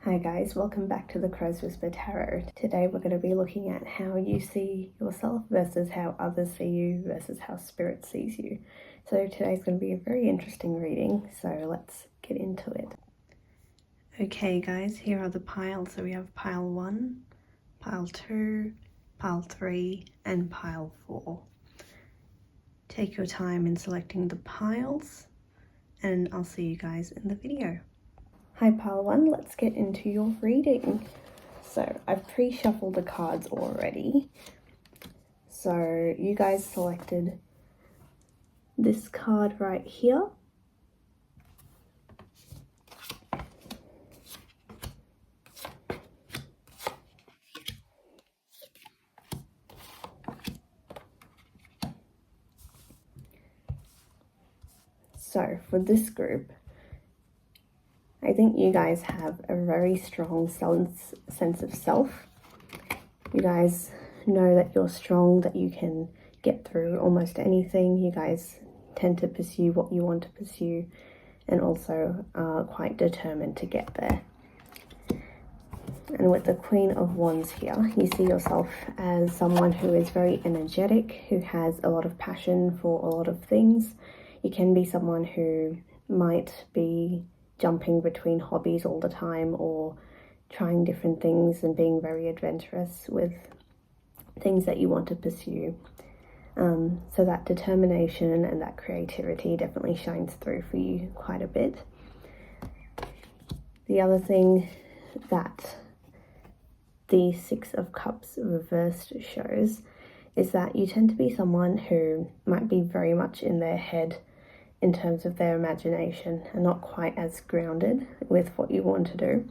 Hi guys, welcome back to the Crow's Whisper Tarot. Today we're going to be looking at how you see yourself versus how others see you versus how Spirit sees you. So today's going to be a very interesting reading, so let's get into it. Okay guys, here are the piles. So we have pile 1, pile 2, pile 3 and pile 4. Take your time in selecting the piles and I'll see you guys in the video. Hi pile 1, let's get into your reading. So I've pre-shuffled the cards already. So you guys selected this card right here. So for this group, I think you guys have a very strong sense of self. You guys know that you're strong, that you can get through almost anything. You guys tend to pursue what you want to pursue and also are quite determined to get there. And with the Queen of Wands here, you see yourself as someone who is very energetic, who has a lot of passion for a lot of things. You can be someone who might be jumping between hobbies all the time or trying different things and being very adventurous with things that you want to pursue. So that determination and that creativity definitely shines through for you quite a bit. The other thing that the Six of Cups reversed shows is that you tend to be someone who might be very much in their head in terms of their imagination and not quite as grounded with what you want to do.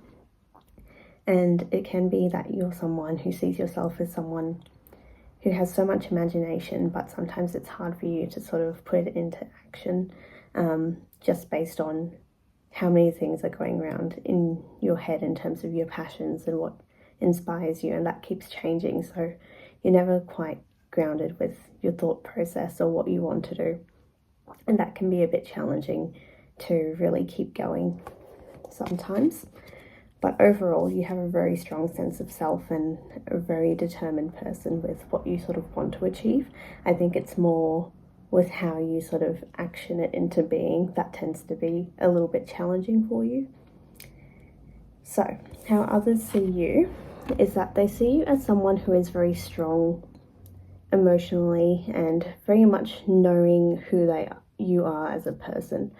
And it can be that you're someone who sees yourself as someone who has so much imagination, but sometimes it's hard for you to sort of put it into action just based on how many things are going around in your head in terms of your passions and what inspires you, and that keeps changing. So you're never quite grounded with your thought process or what you want to do. And that can be a bit challenging to really keep going sometimes. But overall, you have a very strong sense of self and a very determined person with what you sort of want to achieve. I think it's more with how you sort of action it into being that tends to be a little bit challenging for you. So, how others see you is that they see you as someone who is very strong emotionally and very much knowing who you are as a person.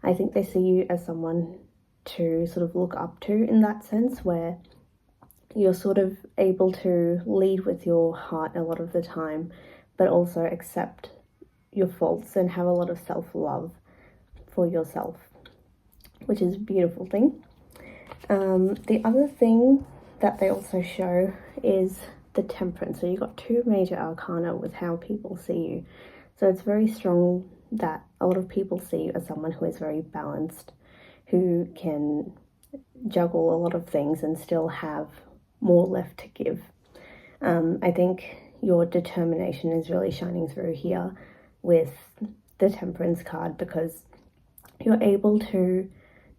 I think they see you as someone to sort of look up to in that sense, where you're sort of able to lead with your heart a lot of the time, but also accept your faults and have a lot of self-love for yourself, which is a beautiful thing. The other thing that they also show is the Temperance. So you've got two major arcana with how people see you. So it's very strong that a lot of people see you as someone who is very balanced, who can juggle a lot of things and still have more left to give. I think your determination is really shining through here with the Temperance card, because you're able to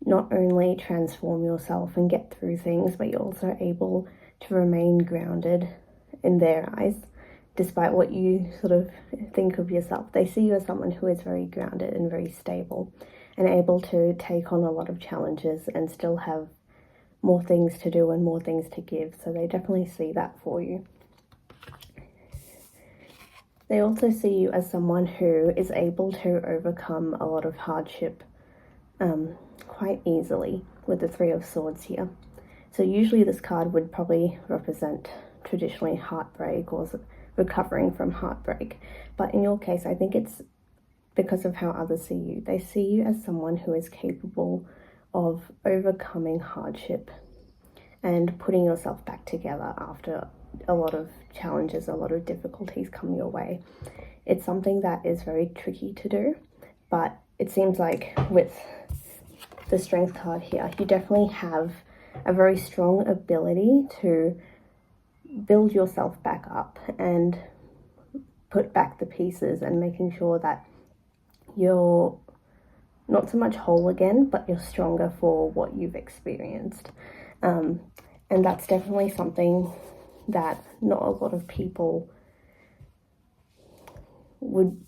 not only transform yourself and get through things, but you're also able to remain grounded in their eyes, despite what you sort of think of yourself. They see you as someone who is very grounded and very stable and able to take on a lot of challenges and still have more things to do and more things to give. So they definitely see that for you. They also see you as someone who is able to overcome a lot of hardship quite easily with the Three of Swords here. So usually this card would probably represent traditionally heartbreak or recovering from heartbreak. But in your case, I think it's because of how others see you. They see you as someone who is capable of overcoming hardship and putting yourself back together after a lot of challenges, a lot of difficulties come your way. It's something that is very tricky to do, but it seems like with the Strength card here, you definitely have a very strong ability to build yourself back up and put back the pieces and making sure that you're not so much whole again, but you're stronger for what you've experienced. And that's definitely something that not a lot of people would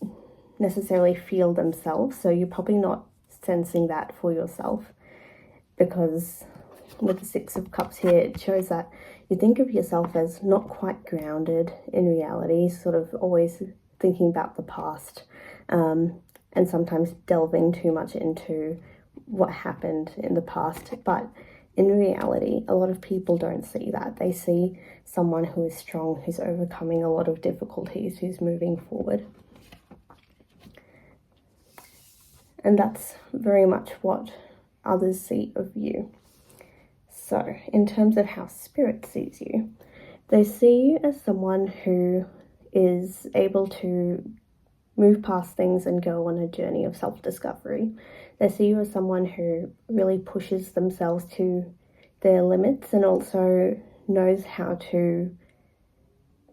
necessarily feel themselves. So you're probably not sensing that for yourself, because with the Six of Cups here, it shows that you think of yourself as not quite grounded in reality, sort of always thinking about the past, and sometimes delving too much into what happened in the past. But in reality, a lot of people don't see that. They see someone who is strong, who's overcoming a lot of difficulties, who's moving forward. And that's very much what others see of you. So, in terms of how Spirit sees you, they see you as someone who is able to move past things and go on a journey of self-discovery. They see you as someone who really pushes themselves to their limits and also knows how to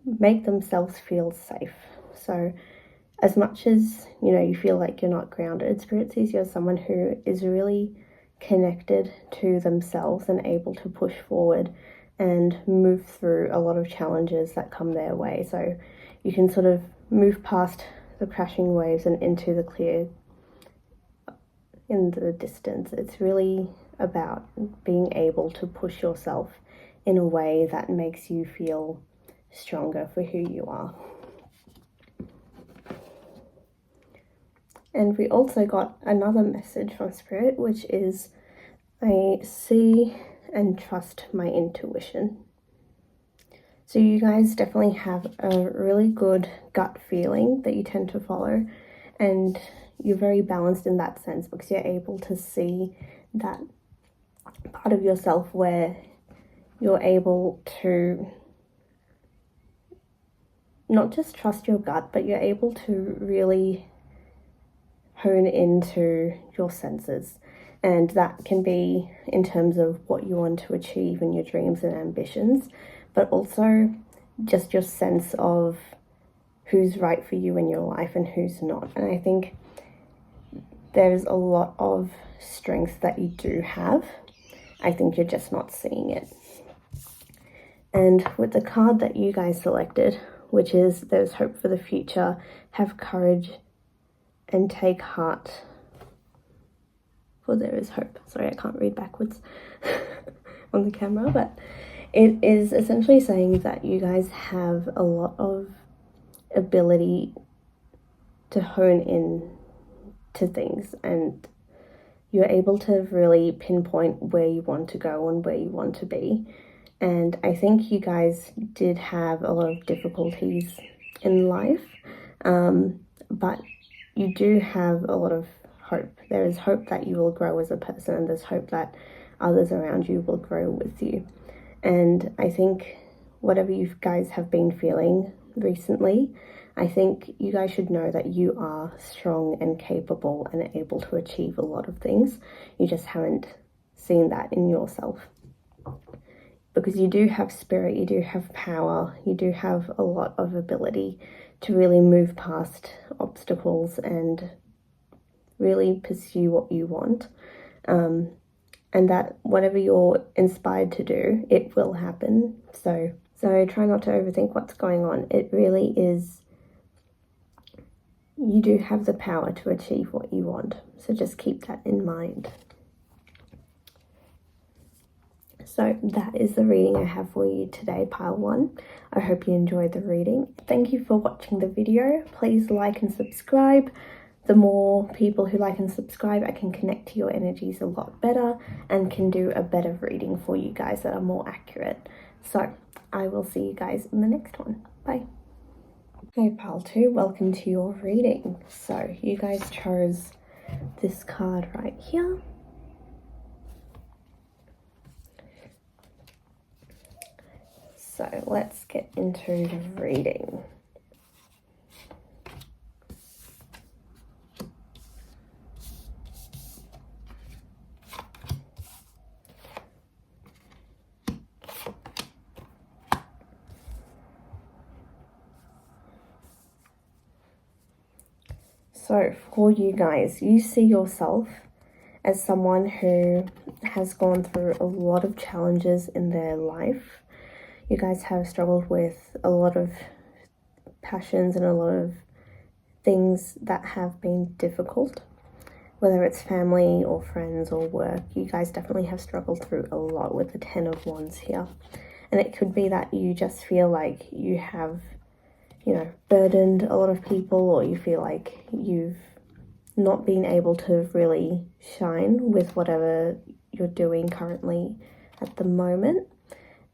make themselves feel safe. So as much as, you know, you feel like you're not grounded, Spirit sees you as someone who is really connected to themselves and able to push forward and move through a lot of challenges that come their way. So you can sort of move past the crashing waves and into the clear in the distance. It's really about being able to push yourself in a way that makes you feel stronger for who you are. And we also got another message from Spirit, which is, I see and trust my intuition. So you guys definitely have a really good gut feeling that you tend to follow, and you're very balanced in that sense because you're able to see that part of yourself where you're able to not just trust your gut, but you're able to really hone into your senses. And that can be in terms of what you want to achieve in your dreams and ambitions, but also just your sense of who's right for you in your life and who's not. And I think there's a lot of strength that you do have. I think you're just not seeing it. And with the card that you guys selected, which is There's Hope for the Future, Have Courage and Take Heart, for there is hope. Sorry, I can't read backwards on the camera, but it is essentially saying that you guys have a lot of ability to hone in to things, and you're able to really pinpoint where you want to go and where you want to be. And I think you guys did have a lot of difficulties in life, but you do have a lot of hope. There is hope that you will grow as a person, and there's hope that others around you will grow with you. And I think whatever you guys have been feeling recently, I think you guys should know that you are strong and capable and able to achieve a lot of things. You just haven't seen that in yourself. Because you do have spirit, you do have power, you do have a lot of ability to really move past obstacles and really pursue what you want. And that whatever you're inspired to do, it will happen. So try not to overthink what's going on. It really is, you do have the power to achieve what you want. So just keep that in mind. So that is the reading I have for you today, pile 1. I hope you enjoyed the reading. Thank you for watching the video. Please like and subscribe. The more people who like and subscribe, I can connect to your energies a lot better and can do a better reading for you guys that are more accurate. So I will see you guys in the next one. Bye. Hey pile 2, welcome to your reading. So you guys chose this card right here. So let's get into the reading. So for you guys, you see yourself as someone who has gone through a lot of challenges in their life. You guys have struggled with a lot of passions and a lot of things that have been difficult, whether it's family or friends or work. You guys definitely have struggled through a lot with the 10 of Wands here. And it could be that you just feel like you have, burdened a lot of people, or you feel like you've not been able to really shine with whatever you're doing currently at the moment.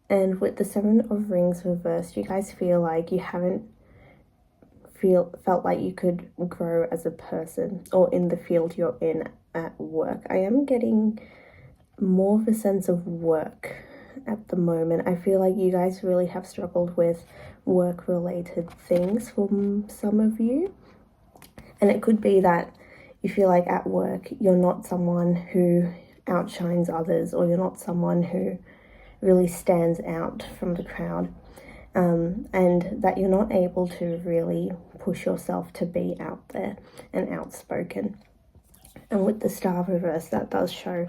And with the 7 of Rings reversed, you guys feel like you haven't felt like you could grow as a person or in the field you're in at work. I am getting more of a sense of work at the moment. I feel like you guys really have struggled with work-related things for some of you. And it could be that you feel like at work you're not someone who outshines others, or you're not someone who really stands out from the crowd, and that you're not able to really push yourself to be out there and outspoken. And with the Star reverse, that does show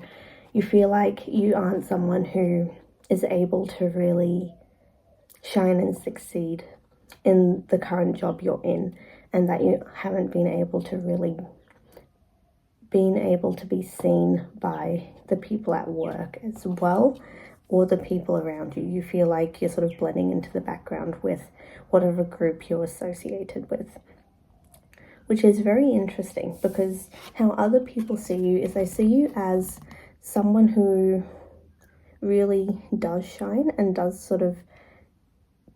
you feel like you aren't someone who is able to really shine and succeed in the current job you're in, and that you haven't been able to be seen by the people at work as well, or the people around you. You feel like you're sort of blending into the background with whatever group you're associated with, which is very interesting, because how other people see you is they see you as someone who really does shine and does sort of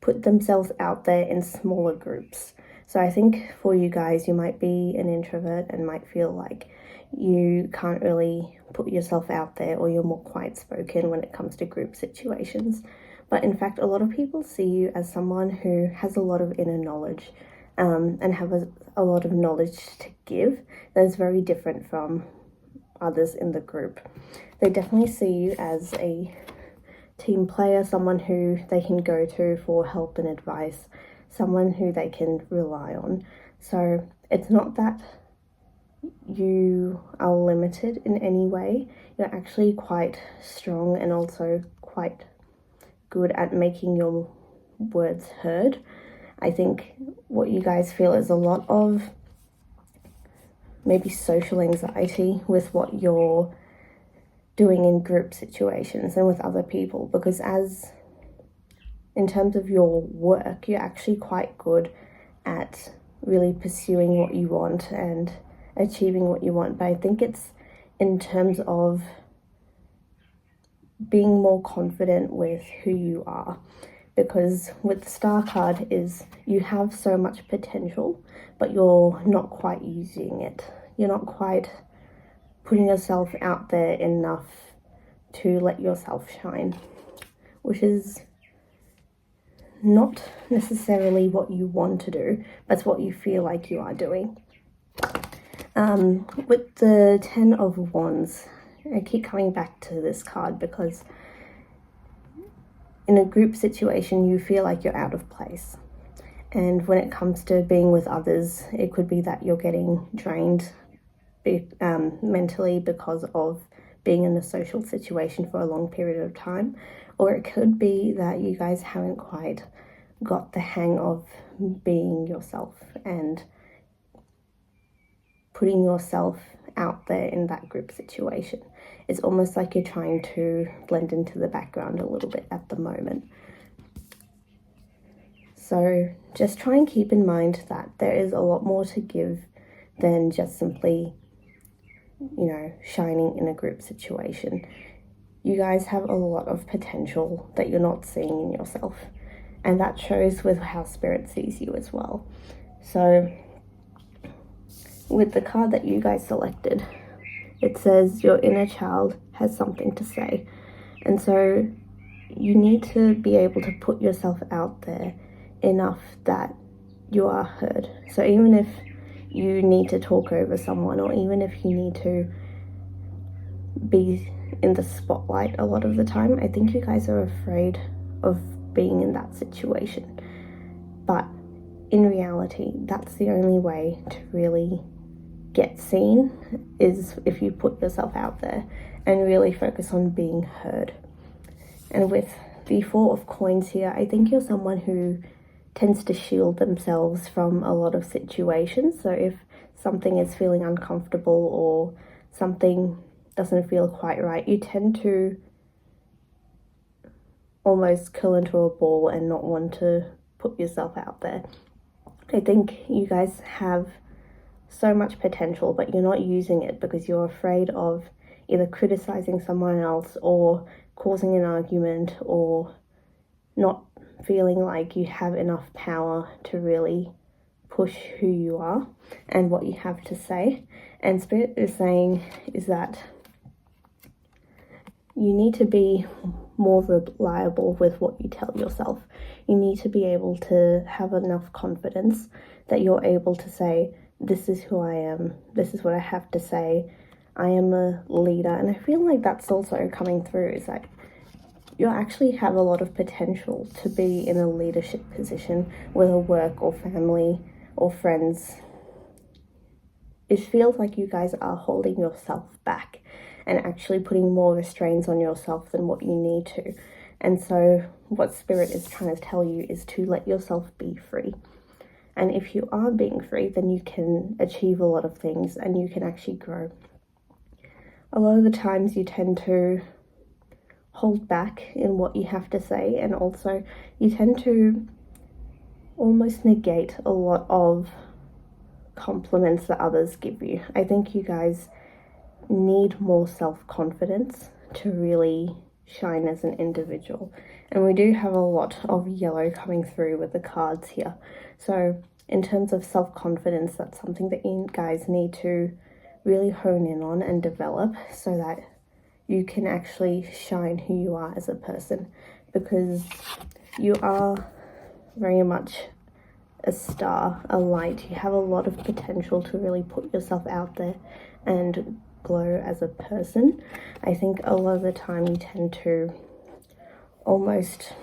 put themselves out there in smaller groups. So I think for you guys, you might be an introvert and might feel like you can't really put yourself out there, or you're more quiet spoken when it comes to group situations. But in fact, a lot of people see you as someone who has a lot of inner knowledge, and have a lot of knowledge to give that is very different from others in the group. They definitely see you as a team player, someone who they can go to for help and advice, someone who they can rely on. So it's not that you are limited in any way. You're actually quite strong and also quite good at making your words heard. I think what you guys feel is a lot of maybe social anxiety with what you're doing in group situations and with other people, because as in terms of your work, you're actually quite good at really pursuing what you want and achieving what you want. But I think it's in terms of being more confident with who you are, because with the Star card is you have so much potential, but you're not quite using it. You're not quite putting yourself out there enough to let yourself shine, which is not necessarily what you want to do, but it's what you feel like you are doing. With the 10 of Wands, I keep coming back to this card because in a group situation you feel like you're out of place, and when it comes to being with others, it could be that you're getting drained mentally because of being in a social situation for a long period of time, or it could be that you guys haven't quite got the hang of being yourself and putting yourself out there in that group situation. It's almost like you're trying to blend into the background a little bit at the moment. So just try and keep in mind that there is a lot more to give than just simply, shining in a group situation. You guys have a lot of potential that you're not seeing in yourself, and that shows with how Spirit sees you as well. So with the card that you guys selected, it says your inner child has something to say. And so you need to be able to put yourself out there enough that you are heard. So even if you need to talk over someone, or even if you need to be in the spotlight a lot of the time, I think you guys are afraid of being in that situation. But in reality, that's the only way to really get seen is if you put yourself out there and really focus on being heard. And with the Four of Coins here, I think you're someone who tends to shield themselves from a lot of situations. So if something is feeling uncomfortable or something doesn't feel quite right, you tend to almost curl into a ball and not want to put yourself out there. I think you guys have so much potential, but you're not using it because you're afraid of either criticizing someone else or causing an argument or not feeling like you have enough power to really push who you are and what you have to say. And Spirit is saying is that you need to be more reliable with what you tell yourself. You need to be able to have enough confidence that you're able to say, this is who I am, this is what I have to say, I am a leader. And I feel like that's also coming through, is that you actually have a lot of potential to be in a leadership position, whether work or family or friends. It feels like you guys are holding yourself back and actually putting more restraints on yourself than what you need to. And so what Spirit is trying to tell you is to let yourself be free. And if you are being free, then you can achieve a lot of things and you can actually grow. A lot of the times you tend to hold back in what you have to say, and also you tend to almost negate a lot of compliments that others give you. I think you guys need more self-confidence to really shine as an individual. And we do have a lot of yellow coming through with the cards here. So in terms of self-confidence, that's something that you guys need to really hone in on and develop so that you can actually shine who you are as a person, because you are very much a star, a light. You have a lot of potential to really put yourself out there and glow as a person. I think a lot of the time you tend to almost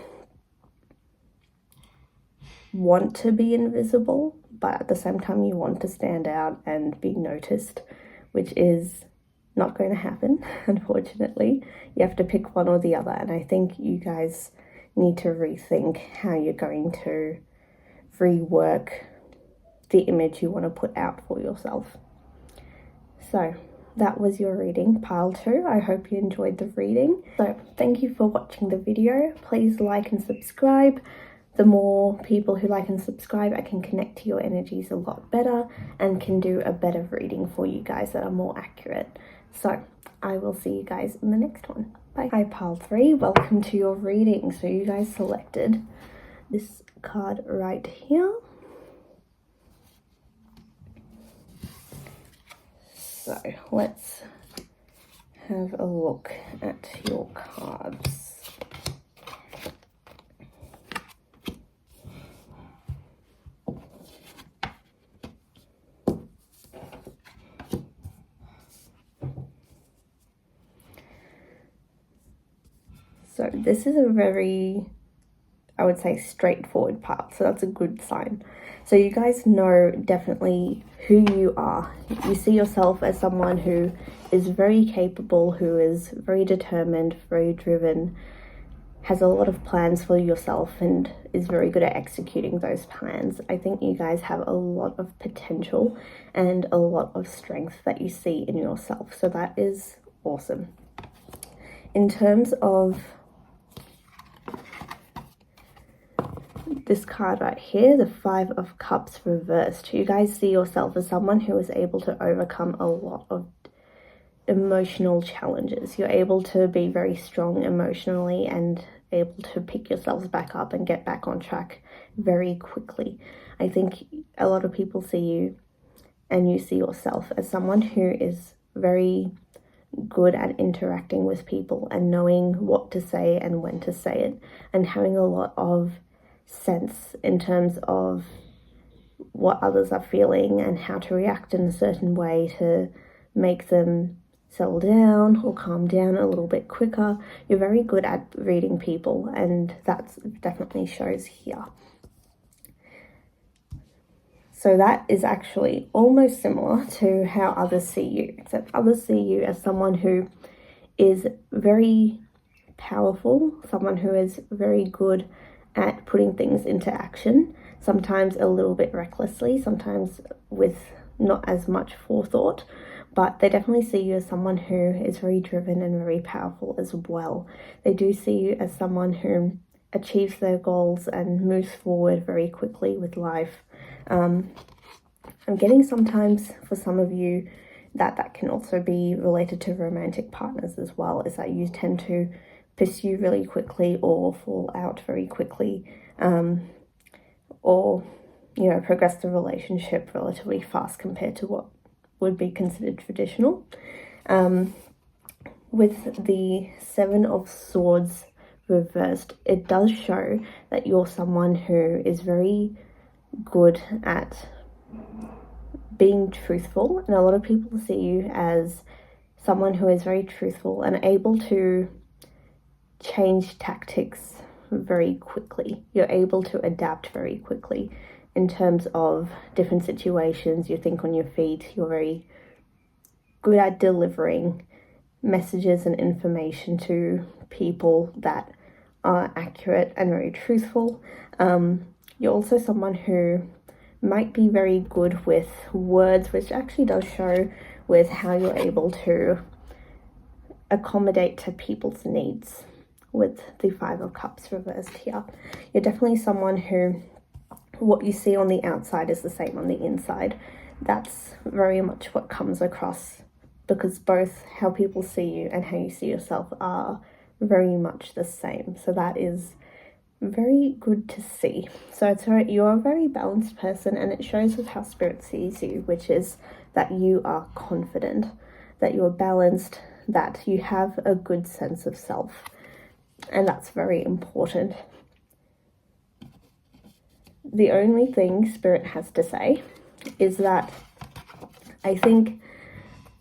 want to be invisible, but at the same time you want to stand out and be noticed, which is not going to happen, unfortunately. You have to pick one or the other, and I think you guys need to rethink how you're going to rework the image you want to put out for yourself. So that was your reading, pile 2. I hope you enjoyed the reading. So thank you for watching the video. Please like and subscribe. The more people who like and subscribe, I can connect to your energies a lot better and can do a better reading for you guys that are more accurate. So I will see you guys in the next one. Bye. Hi pile 3, welcome to your reading. So you guys selected this card right here. So let's have a look at your cards. So this is a very, I would say, straightforward part, so that's a good sign. So you guys know definitely who you are. You see yourself as someone who is very capable, who is very determined, very driven, has a lot of plans for yourself and is very good at executing those plans. I think you guys have a lot of potential and a lot of strength that you see in yourself, so that is awesome. In terms of this card right here, the 5 of Cups reversed, you guys see yourself as someone who is able to overcome a lot of emotional challenges. You're able to be very strong emotionally and able to pick yourselves back up and get back on track very quickly. I think a lot of people see you and you see yourself as someone who is very good at interacting with people and knowing what to say and when to say it, and having a lot of sense in terms of what others are feeling and how to react in a certain way to make them settle down or calm down a little bit quicker. You're very good at reading people, and that definitely shows here. So that is actually almost similar to how others see you, except others see you as someone who is very powerful, someone who is very good at putting things into action, sometimes a little bit recklessly, sometimes with not as much forethought, but they definitely see you as someone who is very driven and very powerful as well. They do see you as someone who achieves their goals and moves forward very quickly with life. I'm getting sometimes for some of you that can also be related to romantic partners as well, is that you tend to pursue really quickly or fall out very quickly, or progress the relationship relatively fast compared to what would be considered traditional. With the Seven of Swords reversed, it does show that you're someone who is very good at being truthful, and a lot of people see you as someone who is very truthful and able to change tactics very quickly. You're able to adapt very quickly in terms of different situations. You think on your feet. You're very good at delivering messages and information to people that are accurate and very truthful. You're also someone who might be very good with words, which actually does show with how you're able to accommodate to people's needs with the Five of Cups reversed here. You're definitely someone who, what you see on the outside is the same on the inside. That's very much what comes across, because both how people see you and how you see yourself are very much the same. So that is very good to see. So you're a very balanced person, and it shows with how Spirit sees you, which is that you are confident, that you're balanced, that you have a good sense of self, and that's very important. The only thing Spirit has to say is that I think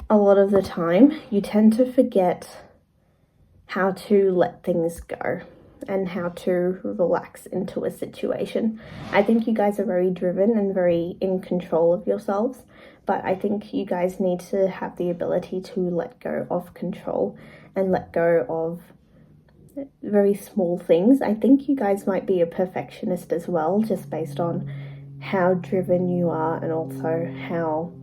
a lot of the time you tend to forget how to let things go and how to relax into a situation. I think you guys are very driven and very in control of yourselves, but I think you guys need to have the ability to let go of control and let go of very small things. I think you guys might be a perfectionist as well, just based on how driven you are and also how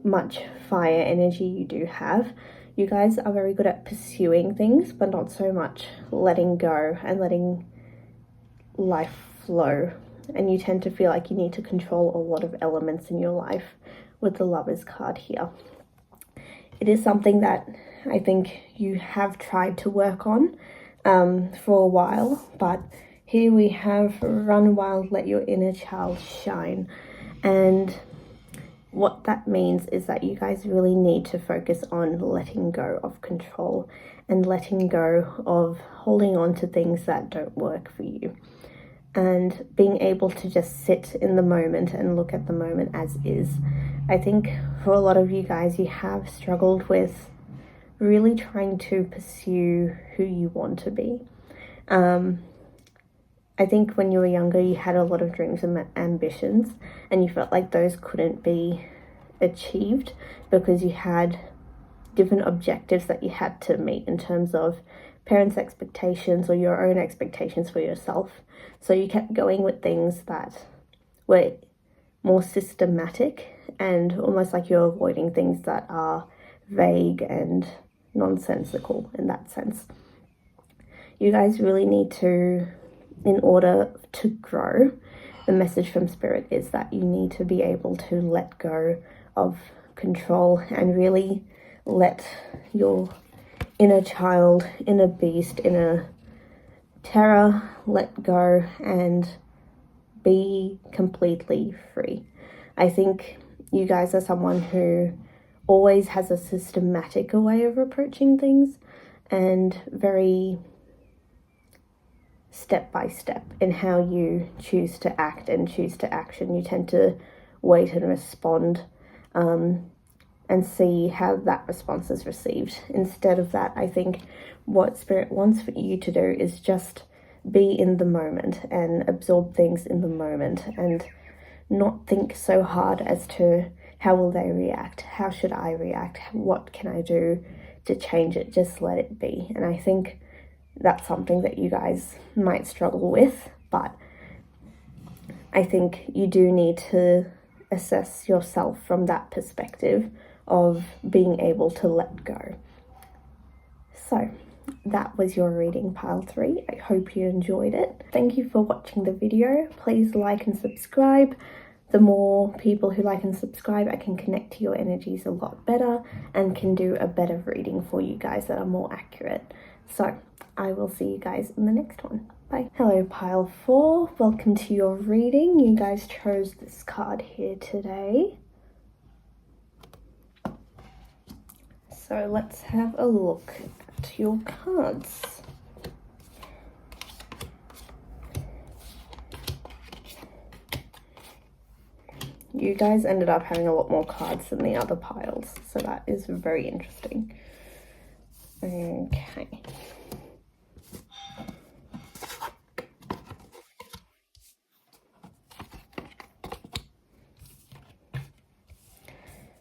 much fire energy you do have. You guys are very good at pursuing things, but not so much letting go and letting life flow. And you tend to feel like you need to control a lot of elements in your life with the Lovers card here. It is something that I think you have tried to work on for a while, but here we have run wild, let your inner child shine. And what that means is that you guys really need to focus on letting go of control and letting go of holding on to things that don't work for you, and being able to just sit in the moment and look at the moment as is. I think for a lot of you guys, you have struggled with really trying to pursue who you want to be. I think when you were younger, you had a lot of dreams and ambitions, and you felt like those couldn't be achieved because you had different objectives that you had to meet in terms of parents' expectations or your own expectations for yourself. So you kept going with things that were more systematic and almost like you're avoiding things that are vague and nonsensical in that sense. You guys really need to, in order to grow, the message from Spirit is that you need to be able to let go of control and really let your inner child, inner beast, inner terror let go and be completely free. I think you guys are someone who always has a systematic way of approaching things and very step by step in how you choose to act and choose to action. You tend to wait and respond and see how that response is received. Instead of that, I think what Spirit wants for you to do is just be in the moment and absorb things in the moment and not think so hard as to how will they react, how should I react, what can I do to change it, just let it be. And I think that's something that you guys might struggle with, but I think you do need to assess yourself from that perspective of being able to let go. So that was your reading, pile 3. I hope you enjoyed it. Thank you for watching the video. Please like and subscribe. The more people who like and subscribe, I can connect to your energies a lot better and can do a better reading for you guys that are more accurate. So I will see you guys in the next one. Bye. Hello, pile 4. Welcome to your reading. You guys chose this card here today. So let's have a look at your cards. You guys ended up having a lot more cards than the other piles, so that is very interesting. Okay.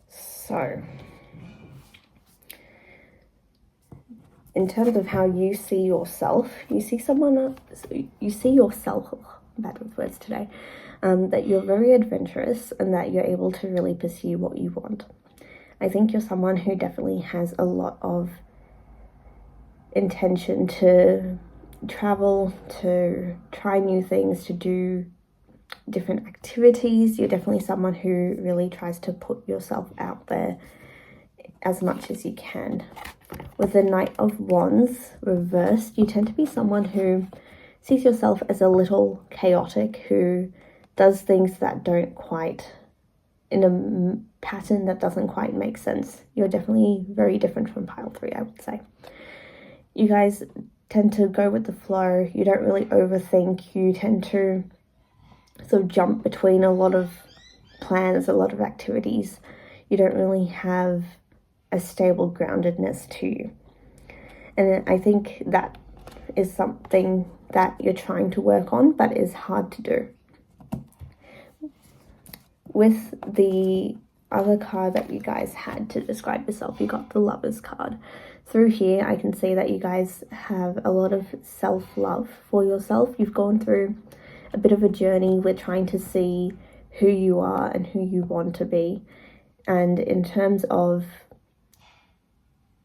So, in terms of how you see yourself, you see yourself, bad with words today, that you're very adventurous and that you're able to really pursue what you want. I think you're someone who definitely has a lot of intention to travel, to try new things, to do different activities. You're definitely someone who really tries to put yourself out there as much as you can. With the Knight of Wands reversed, you tend to be someone who sees yourself as a little chaotic, who does things that don't quite, in a pattern that doesn't quite make sense. You're definitely very different from pile 3, I would say. You guys tend to go with the flow. You don't really overthink. You tend to sort of jump between a lot of plans, a lot of activities. You don't really have a stable groundedness to you. And I think that is something that you're trying to work on, but is hard to do. With the other card that you guys had to describe yourself, you got the Lovers card. Through here, I can see that you guys have a lot of self-love for yourself. You've gone through a bit of a journey with trying to see who you are and who you want to be. And in terms of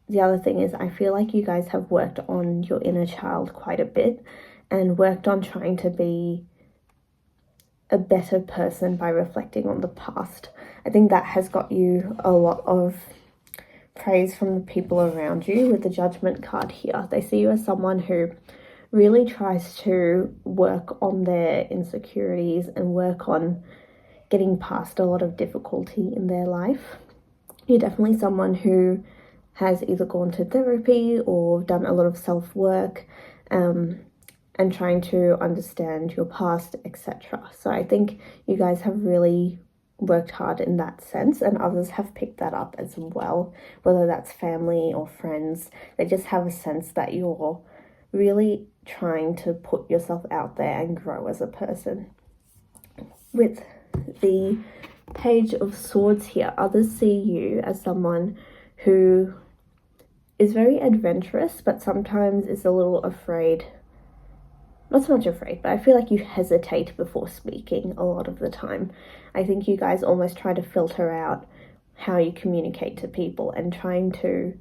the other thing is, I feel like you guys have worked on your inner child quite a bit and worked on trying to be a better person by reflecting on the past. I think that has got you a lot of praise from the people around you. With the Judgment card here, they see you as someone who really tries to work on their insecurities and work on getting past a lot of difficulty in their life. You're definitely someone who has either gone to therapy or done a lot of self-work and trying to understand your past, etc. So I think you guys have really worked hard in that sense, and others have picked that up as well, whether that's family or friends. They just have a sense that you're really trying to put yourself out there and grow as a person. With the Page of Swords here, others see you as someone who is very adventurous, but sometimes is a little afraid. Not so much afraid, but I feel like you hesitate before speaking a lot of the time. I think you guys almost try to filter out how you communicate to people and trying to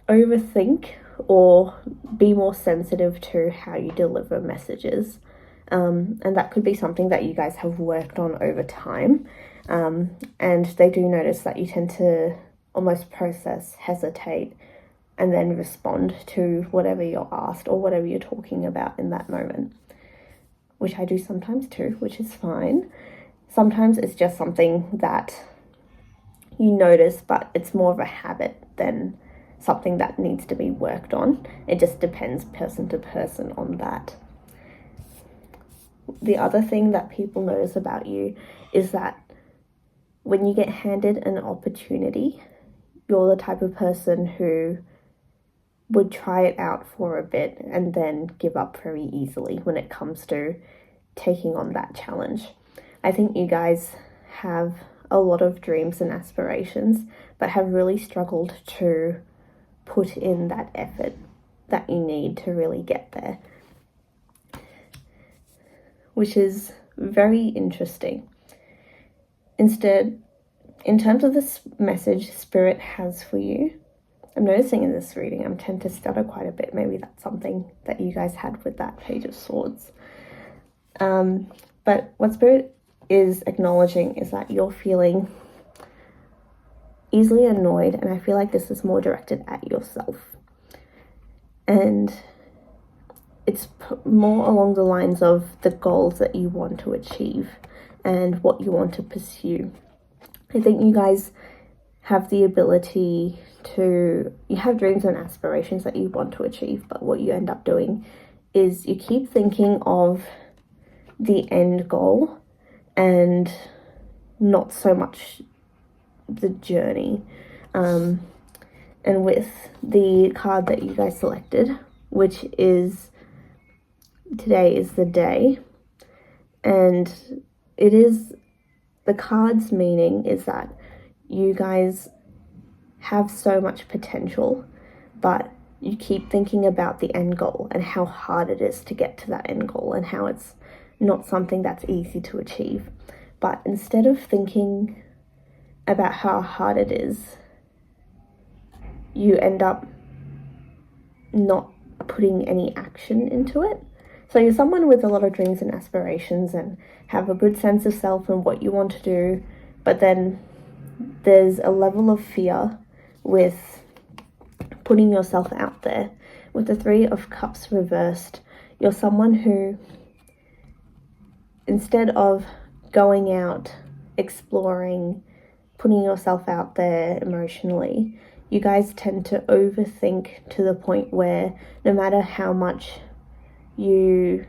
overthink or be more sensitive to how you deliver messages. And that could be something that you guys have worked on over time. And they do notice that you tend to almost process, hesitate, and then respond to whatever you're asked or whatever you're talking about in that moment, which I do sometimes too, which is fine. Sometimes it's just something that you notice, but it's more of a habit than something that needs to be worked on. It just depends person to person on that. The other thing that people notice about you is that when you get handed an opportunity, you're the type of person who would try it out for a bit and then give up very easily when it comes to taking on that challenge. I think you guys have a lot of dreams and aspirations, but have really struggled to put in that effort that you need to really get there, which is very interesting. Instead, in terms of this message Spirit has for you, I'm noticing in this reading I tend to stutter quite a bit. Maybe that's something that you guys had with that Page of Swords. But what Spirit is acknowledging is that you're feeling easily annoyed, and I feel like this is more directed at yourself. And it's more along the lines of the goals that you want to achieve and what you want to pursue. I think you guys have the ability to, you have dreams and aspirations that you want to achieve, but what you end up doing is you keep thinking of the end goal and not so much the journey. And with the card that you guys selected, which is Today is the Day, and it is, the card's meaning is that you guys have so much potential, but you keep thinking about the end goal and how hard it is to get to that end goal and how it's not something that's easy to achieve. But instead of thinking about how hard it is, you end up not putting any action into it. So you're someone with a lot of dreams and aspirations and have a good sense of self and what you want to do, but then there's a level of fear with putting yourself out there. With the Three of Cups reversed, you're someone who, instead of going out, exploring, putting yourself out there emotionally, you guys tend to overthink to the point where no matter how much you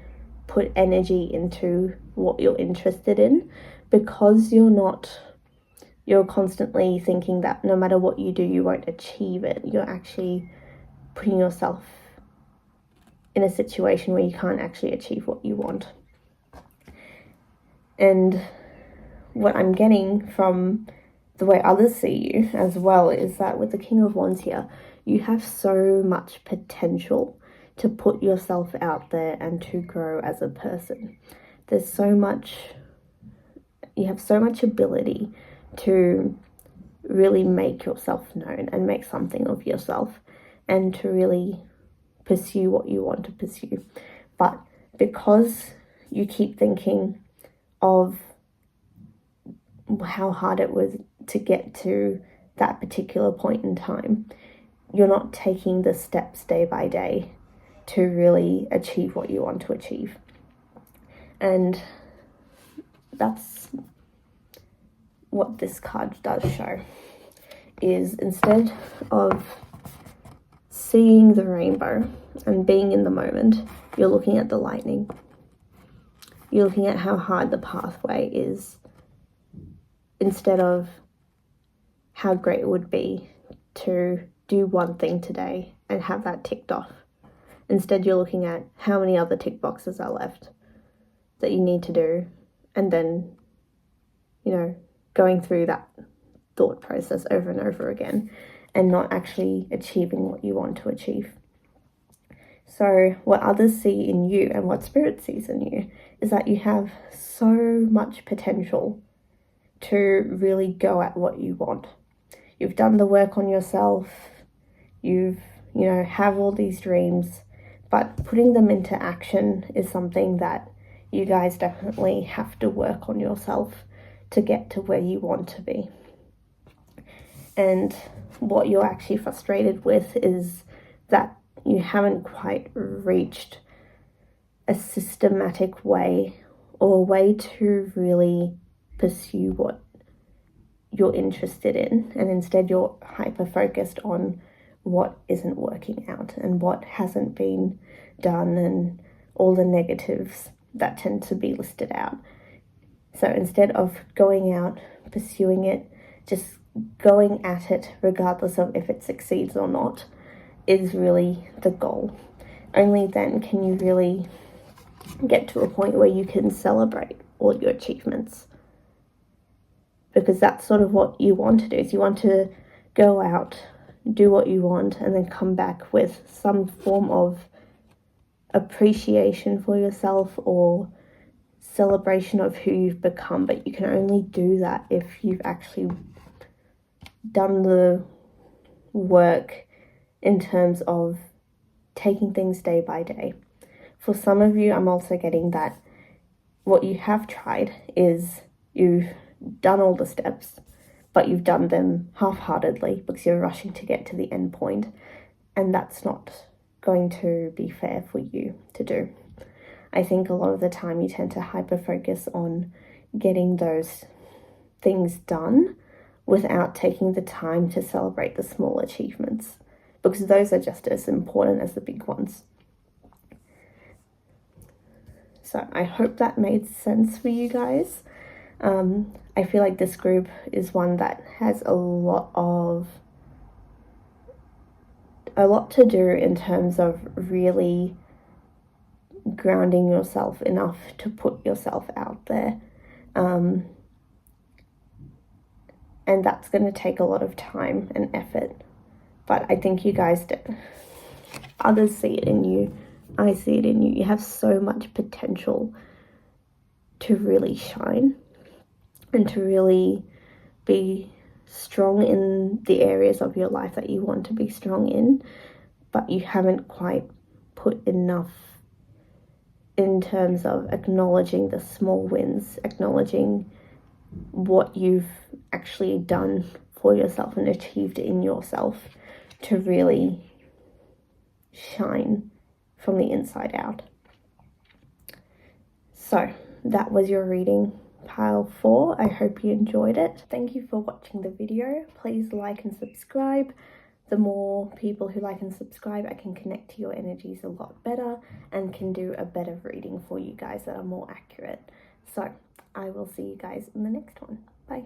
put energy into what you're interested in, because you're constantly thinking that no matter what you do, you won't achieve it. You're actually putting yourself in a situation where you can't actually achieve what you want. And what I'm getting from the way others see you as well is that with the King of Wands here, you have so much potential to put yourself out there and to grow as a person. There's so much, you have so much ability to really make yourself known and make something of yourself and to really pursue what you want to pursue. But because you keep thinking of how hard it was to get to that particular point in time, you're not taking the steps day by day to really achieve what you want to achieve. And that's what this card does show, is instead of seeing the rainbow and being in the moment, you're looking at the lightning. You're looking at how hard the pathway is, instead of how great it would be to do one thing today and have that ticked off. Instead, you're looking at how many other tick boxes are left that you need to do, and then, going through that thought process over and over again and not actually achieving what you want to achieve. So what others see in you and what Spirit sees in you is that you have so much potential to really go at what you want. You've done the work on yourself, you've, have all these dreams, but putting them into action is something that you guys definitely have to work on yourself to get to where you want to be. And what you're actually frustrated with is that you haven't quite reached a systematic way or a way to really pursue what you're interested in, and instead you're hyper focused on what isn't working out and what hasn't been done and all the negatives that tend to be listed out. So instead of going out, pursuing it, just going at it regardless of if it succeeds or not is really the goal. Only then can you really get to a point where you can celebrate all your achievements. because that's sort of what you want to do, is you want to go out, do what you want, and then come back with some form of appreciation for yourself or celebration of who you've become. But you can only do that if you've actually done the work in terms of taking things day by day. For some of you, I'm also getting that what you have tried is you've done all the steps, but you've done them half-heartedly because you're rushing to get to the end point, and that's not going to be fair for you to do. I think a lot of the time you tend to hyper-focus on getting those things done without taking the time to celebrate the small achievements, because those are just as important as the big ones. So I hope that made sense for you guys. I feel like this group is one that has a lot to do in terms of really grounding yourself enough to put yourself out there. And that's going to take a lot of time and effort. But I think you guys do. Others see it in you. I see it in you. You have so much potential to really shine and to really be strong in the areas of your life that you want to be strong in, but you haven't quite put enough in terms of acknowledging the small wins, acknowledging what you've actually done for yourself and achieved in yourself to really shine from the inside out. So that was your reading, pile 4. I hope you enjoyed it. Thank you for watching the video. Please like and subscribe. The more people who like and subscribe, I can connect to your energies a lot better and can do a better reading for you guys that are more accurate. So I will see you guys in the next one. Bye.